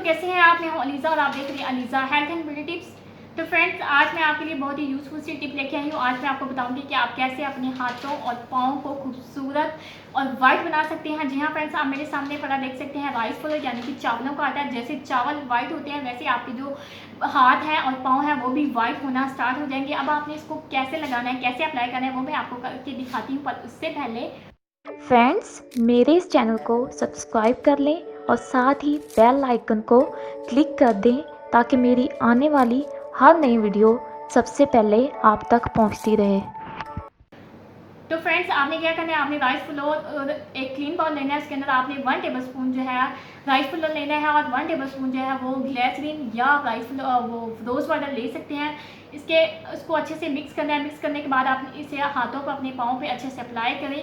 कैसे हैं आप? मैं हूं अलीज़ा और आप देख रहे हैं Aliza health and beauty tips. तो फ्रेंड्स, आज मैं आपके लिए बहुत ही यूज़फुल सी टिप लेके आई हूँ। आज मैं आपको बताऊंगी कि आप कैसे अपने हाथों और पाँव को खूबसूरत और वाइट बना सकते हैं। जी हाँ फ्रेंड्स, आप मेरे सामने पड़ा देख सकते हैं राइस फ्लोर यानी कि चावलों का आटा। जैसे चावल वाइट होते हैं वैसे आपके जो हाथ हैं और पाँव हैं वो भी वाइट होना स्टार्ट हो जाएंगे। अब आपने इसको कैसे लगाना है, कैसे अप्लाई करना है, वो मैं आपको करके दिखाती हूँ। पर उससे पहले फ्रेंड्स, मेरे इस चैनल को सब्सक्राइब कर लें और साथ ही बेल आइकन को क्लिक कर दें ताकि मेरी आने वाली हर नई वीडियो सबसे पहले आप तक पहुंचती रहे। तो फ्रेंड्स, आपने क्या करना है, आपने राइस फ्लोर और एक क्लीन बाउल लेना है। उसके अंदर आपने 1 टेबल स्पून जो है राइस फ्लोर लेना है और 1 टेबल स्पून जो है वो ग्लिसरीन या राइस फ्लोर वो रोज़ वाटर ले सकते हैं। उसको अच्छे से मिक्स करना है। मिक्स करने के बाद आप इसे हाथों पर अपने पाँव पे अच्छे से अप्लाई करें।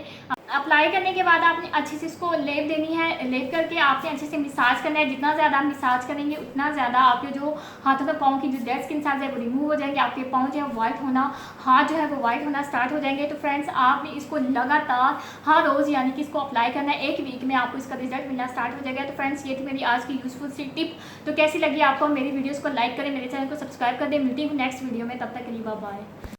अप्लाई करने के बाद आपने अच्छे से इसको लेप देनी है। लेप करके आपने अच्छे से मसाज करना है। जितना ज़्यादा आप मसाज करेंगे उतना ज़्यादा आपके जो हाथों में पाँव की जो डेड स्किन सेल्स है वो रिमूव हो जाएंगे। आपके पाँव जो है वाइट होना, हाथ जो है वो वाइट होना स्टार्ट हो जाएंगे। तो फ्रेंड्स, आपने इसको लगातार हर रोज़ यानी कि इसको अप्लाई करना है। 1 वीक में आपको इसका रिजल्ट मिलना स्टार्ट हो जाएगा। तो फ्रेंड्स, ये थी मेरी आज की यूज़फुल सी टिप। तो कैसी लगी आपको? मेरी वीडियोज़ को लाइक करें, मेरे चैनल को सब्सक्राइब कर दें। मिलती हूँ नेक्स्ट वीडियो में, तब तक के लिए बाय बाय।